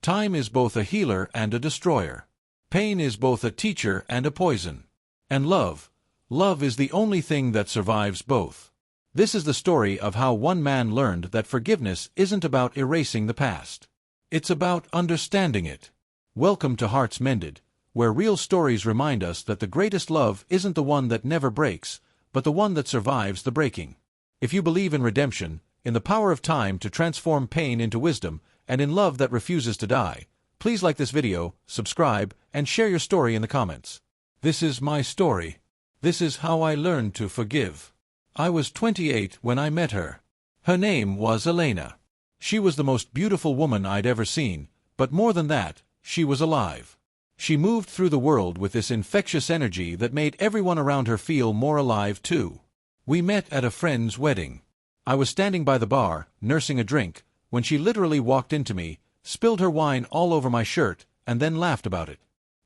Time is both a healer and a destroyer. Pain is both a teacher and a poison. And love is the only thing that survives both. This is the story of how one man learned that forgiveness isn't about erasing the past. It's about understanding it. Welcome to Hearts Mended, where real stories remind us that the greatest love isn't the one that never breaks, but the one that survives the breaking. If you believe in redemption, in the power of time to transform pain into wisdom, and in love that refuses to die, please like this video, subscribe, and share your story in the comments. This is my story. This is how I learned to forgive. I was 28 when I met her. Her name was Elena. She was the most beautiful woman I'd ever seen, but more than that, she was alive. She moved through the world with this infectious energy that made everyone around her feel more alive too. We met at a friend's wedding. I was standing by the bar, nursing a drink, when she literally walked into me, spilled her wine all over my shirt, and then laughed about it.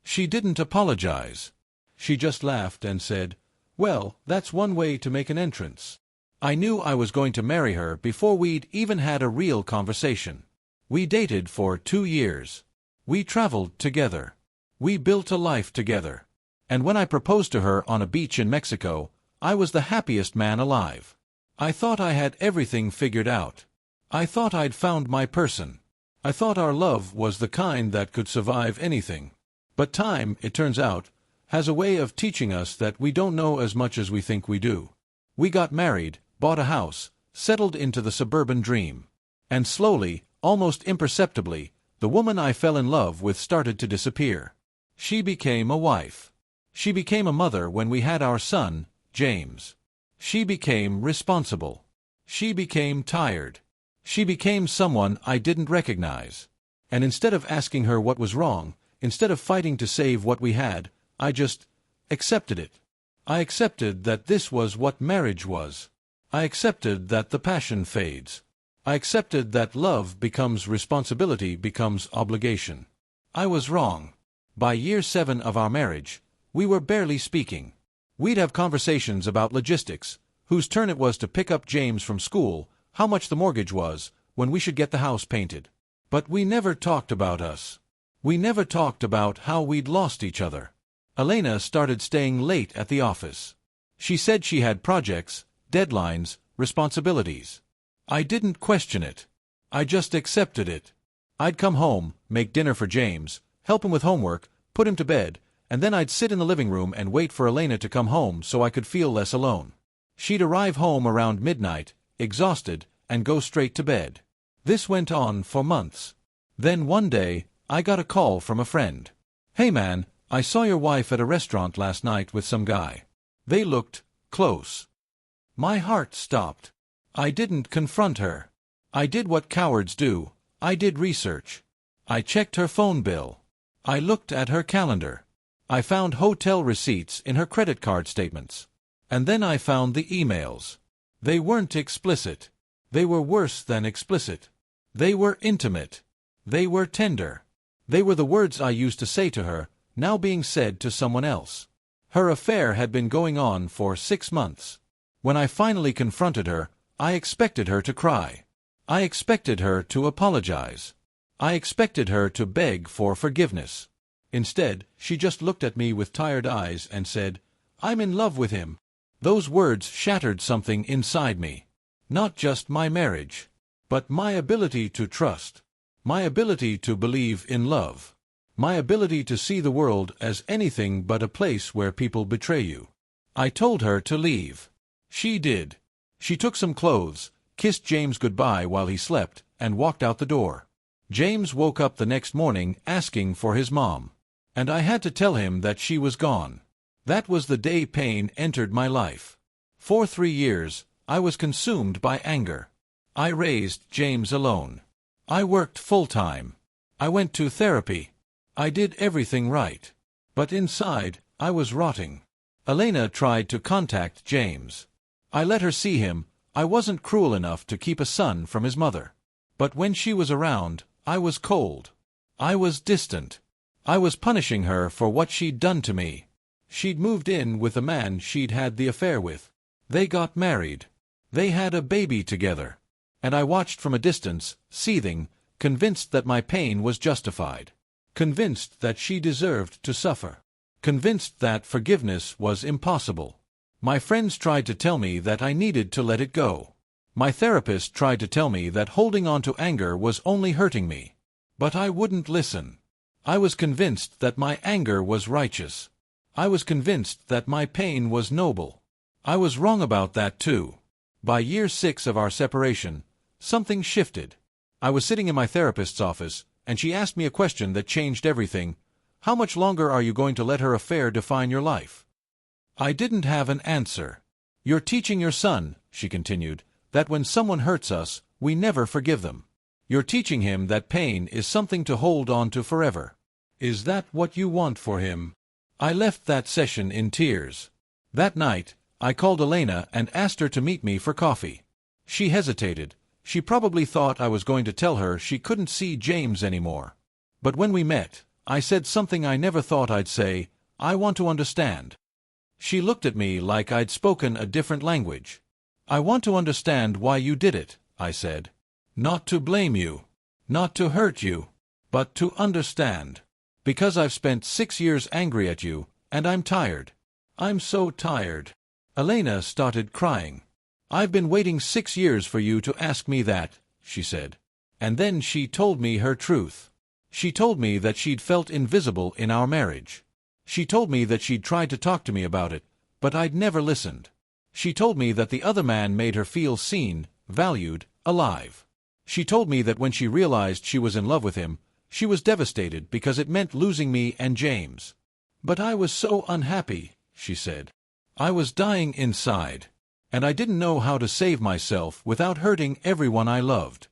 She didn't apologize. She just laughed and said, "Well, that's one way to make an entrance." I knew I was going to marry her before we'd even had a real conversation. We dated for 2 years. We traveled together. We built a life together. And when I proposed to her on a beach in Mexico, I was the happiest man alive. I thought I had everything figured out. I thought I'd found my person. I thought our love was the kind that could survive anything. But time, it turns out, has a way of teaching us that we don't know as much as we think we do. We got married, bought a house, settled into the suburban dream. And slowly, almost imperceptibly, the woman I fell in love with started to disappear. She became a wife. She became a mother when we had our son, James. She became responsible. She became tired. She became someone I didn't recognize. And instead of asking her what was wrong, instead of fighting to save what we had, I just accepted it. I accepted that this was what marriage was. I accepted that the passion fades. I accepted that love becomes responsibility, becomes obligation. I was wrong. By year 7 of our marriage, we were barely speaking. We'd have conversations about logistics, whose turn it was to pick up James from school, how much the mortgage was, when we should get the house painted. But we never talked about us. We never talked about how we'd lost each other. Elena started staying late at the office. She said she had projects, deadlines, responsibilities. I didn't question it. I just accepted it. I'd come home, make dinner for James, help him with homework, put him to bed, and then I'd sit in the living room and wait for Elena to come home so I could feel less alone. She'd arrive home around midnight, exhausted, and go straight to bed. This went on for months. Then one day, I got a call from a friend. "Hey man, I saw your wife at a restaurant last night with some guy. They looked close." My heart stopped. I didn't confront her. I did what cowards do. I did research. I checked her phone bill. I looked at her calendar. I found hotel receipts in her credit card statements. And then I found the emails. They weren't explicit. They were worse than explicit. They were intimate. They were tender. They were the words I used to say to her, now being said to someone else. Her affair had been going on for 6 months. When I finally confronted her, I expected her to cry. I expected her to apologize. I expected her to beg for forgiveness. Instead, she just looked at me with tired eyes and said, "I'm in love with him." Those words shattered something inside me. Not just my marriage, but my ability to trust. My ability to believe in love. My ability to see the world as anything but a place where people betray you. I told her to leave. She did. She took some clothes, kissed James goodbye while he slept, and walked out the door. James woke up the next morning asking for his mom. And I had to tell him that she was gone. That was the day pain entered my life. For 3 years, I was consumed by anger. I raised James alone. I worked full-time. I went to therapy. I did everything right. But inside, I was rotting. Elena tried to contact James. I let her see him. I wasn't cruel enough to keep a son from his mother. But when she was around, I was cold. I was distant. I was punishing her for what she'd done to me. She'd moved in with a man she'd had the affair with. They got married. They had a baby together. And I watched from a distance, seething, convinced that my pain was justified, convinced that she deserved to suffer, convinced that forgiveness was impossible. My friends tried to tell me that I needed to let it go. My therapist tried to tell me that holding on to anger was only hurting me. But I wouldn't listen. I was convinced that my anger was righteous. I was convinced that my pain was noble. I was wrong about that too. By year 6 of our separation, something shifted. I was sitting in my therapist's office, and she asked me a question that changed everything. How much longer are you going to let her affair define your life? I didn't have an answer. You're teaching your son, she continued, that when someone hurts us, we never forgive them. You're teaching him that pain is something to hold on to forever. Is that what you want for him? I left that session in tears. That night, I called Elena and asked her to meet me for coffee. She hesitated. She probably thought I was going to tell her she couldn't see James anymore. But when we met, I said something I never thought I'd say: I want to understand. She looked at me like I'd spoken a different language. I want to understand why you did it, I said. Not to blame you, not to hurt you, but to understand. Because I've spent 6 years angry at you, and I'm tired. I'm so tired. Elena started crying. I've been waiting 6 years for you to ask me that, she said. And then she told me her truth. She told me that she'd felt invisible in our marriage. She told me that she'd tried to talk to me about it, but I'd never listened. She told me that the other man made her feel seen, valued, alive. She told me that when she realized she was in love with him, she was devastated because it meant losing me and James. But I was so unhappy, she said. I was dying inside, and I didn't know how to save myself without hurting everyone I loved.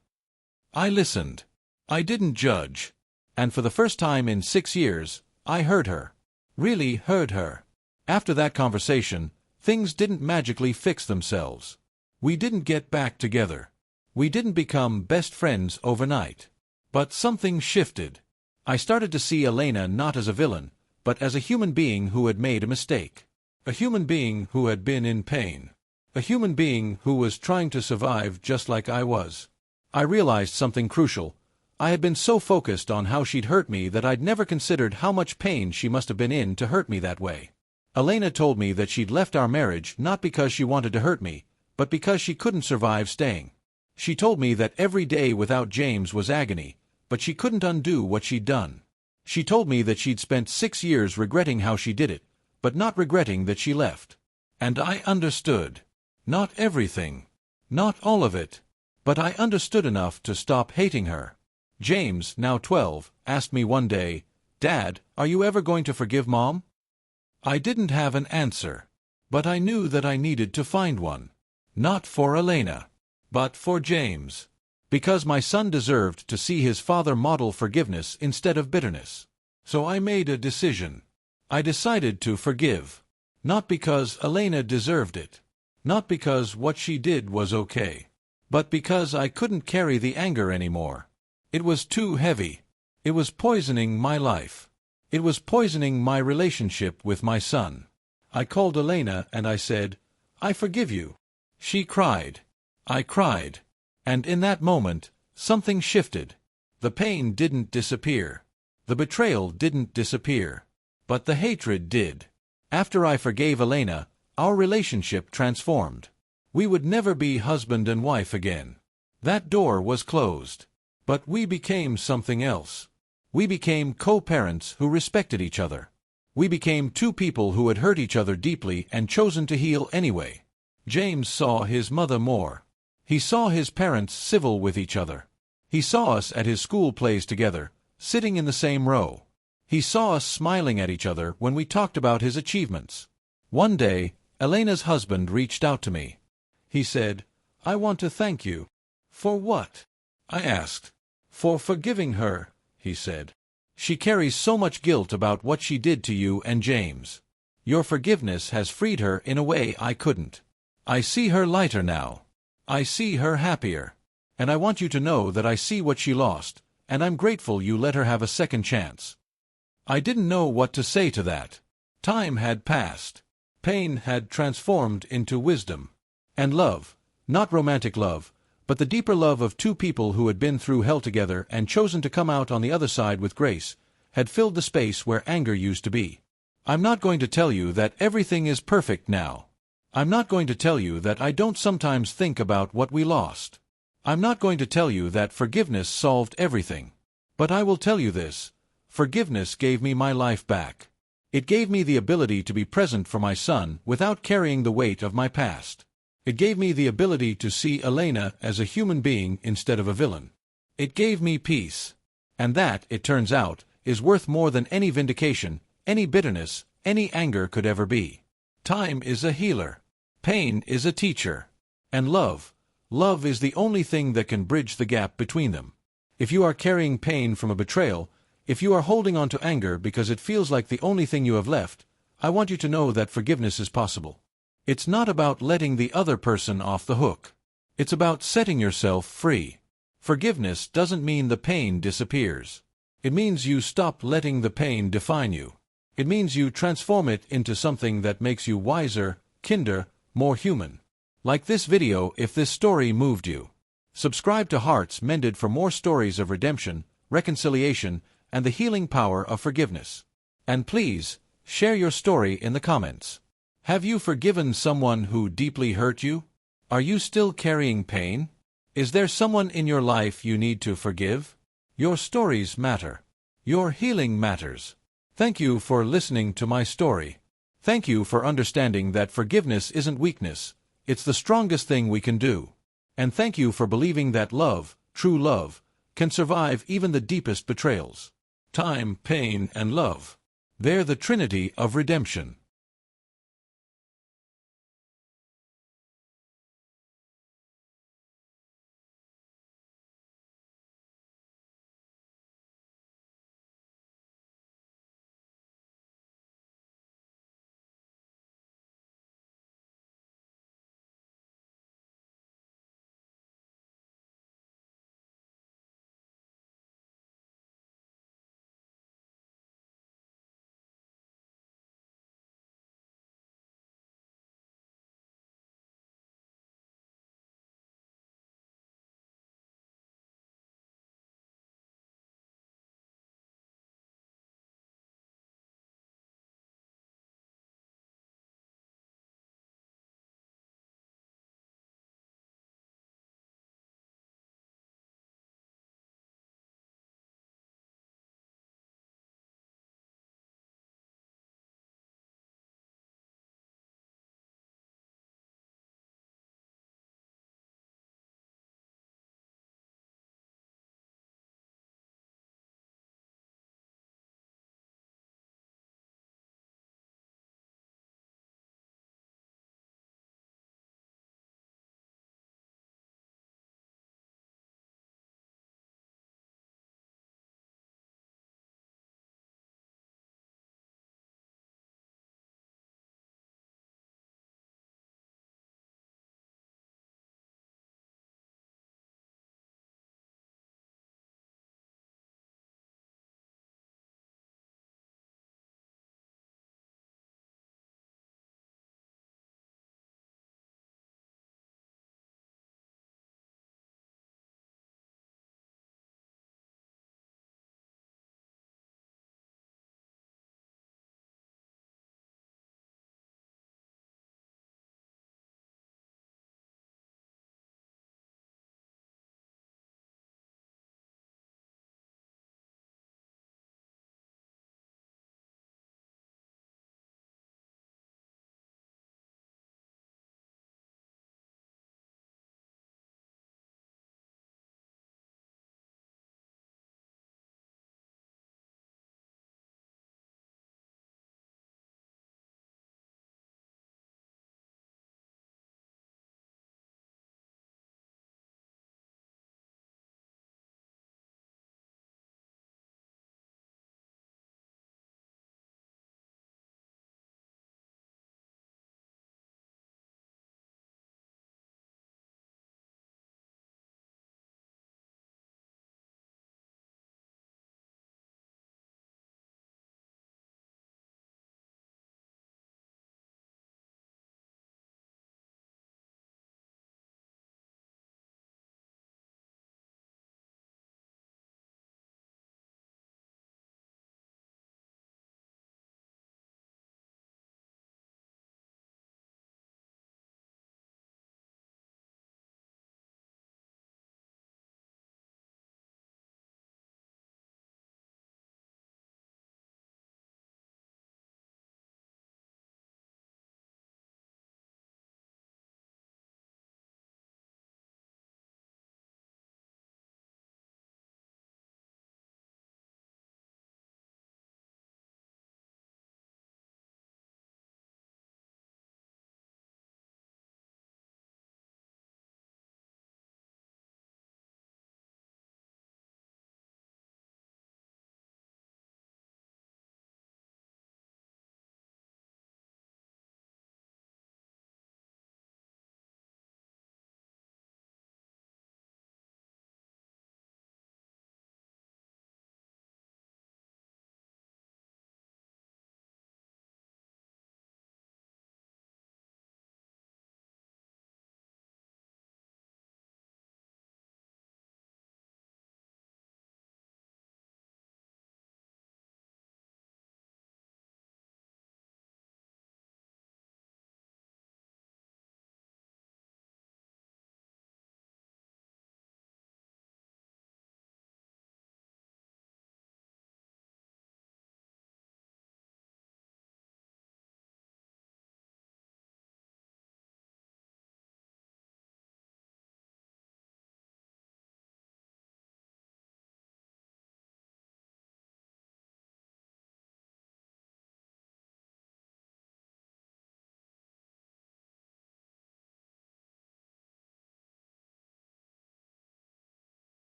I listened. I didn't judge. And for the first time in 6 years, I heard her. Really heard her. After that conversation, things didn't magically fix themselves. We didn't get back together. We didn't become best friends overnight. But something shifted. I started to see Elena not as a villain, but as a human being who had made a mistake. A human being who had been in pain. A human being who was trying to survive just like I was. I realized something crucial. I had been so focused on how she'd hurt me that I'd never considered how much pain she must have been in to hurt me that way. Elena told me that she'd left our marriage not because she wanted to hurt me, but because she couldn't survive staying. She told me that every day without James was agony, but she couldn't undo what she'd done. She told me that she'd spent 6 years regretting how she did it, but not regretting that she left. And I understood. Not everything. Not all of it. But I understood enough to stop hating her. James, now 12, asked me one day, "Dad, are you ever going to forgive Mom?" I didn't have an answer. But I knew that I needed to find one. Not for Elena, but for James. Because my son deserved to see his father model forgiveness instead of bitterness. So I made a decision. I decided to forgive. Not because Elena deserved it. Not because what she did was okay. But because I couldn't carry the anger anymore. It was too heavy. It was poisoning my life. It was poisoning my relationship with my son. I called Elena and I said, "I forgive you." She cried. I cried. And in that moment, something shifted. The pain didn't disappear. The betrayal didn't disappear. But the hatred did. After I forgave Elena, our relationship transformed. We would never be husband and wife again. That door was closed. But we became something else. We became co-parents who respected each other. We became two people who had hurt each other deeply and chosen to heal anyway. James saw his mother more. He saw his parents civil with each other. He saw us at his school plays together, sitting in the same row. He saw us smiling at each other when we talked about his achievements. One day, Elena's husband reached out to me. He said, "I want to thank you." "For what?" I asked. "For forgiving her," he said. "She carries so much guilt about what she did to you and James. Your forgiveness has freed her in a way I couldn't. I see her lighter now. I see her happier. And I want you to know that I see what she lost, and I'm grateful you let her have a second chance." I didn't know what to say to that. Time had passed. Pain had transformed into wisdom. And love, not romantic love, But the deeper love of two people who had been through hell together and chosen to come out on the other side with grace had filled the space where anger used to be. I'm not going to tell you that everything is perfect now. I'm not going to tell you that I don't sometimes think about what we lost. I'm not going to tell you that forgiveness solved everything. But I will tell you this: forgiveness gave me my life back. It gave me the ability to be present for my son without carrying the weight of my past. It gave me the ability to see Elena as a human being instead of a villain. It gave me peace. And that, it turns out, is worth more than any vindication, any bitterness, any anger could ever be. Time is a healer. Pain is a teacher. And love is the only thing that can bridge the gap between them. If you are carrying pain from a betrayal, if you are holding on to anger because it feels like the only thing you have left, I want you to know that forgiveness is possible. It's not about letting the other person off the hook. It's about setting yourself free. Forgiveness doesn't mean the pain disappears. It means you stop letting the pain define you. It means you transform it into something that makes you wiser, kinder, more human. Like this video if this story moved you. Subscribe to Hearts Mended for more stories of redemption, reconciliation, and the healing power of forgiveness. And please, share your story in the comments. Have you forgiven someone who deeply hurt you? Are you still carrying pain? Is there someone in your life you need to forgive? Your stories matter. Your healing matters. Thank you for listening to my story. Thank you for understanding that forgiveness isn't weakness, it's the strongest thing we can do. And thank you for believing that love, true love, can survive even the deepest betrayals. Time, pain, and love. They're the trinity of redemption.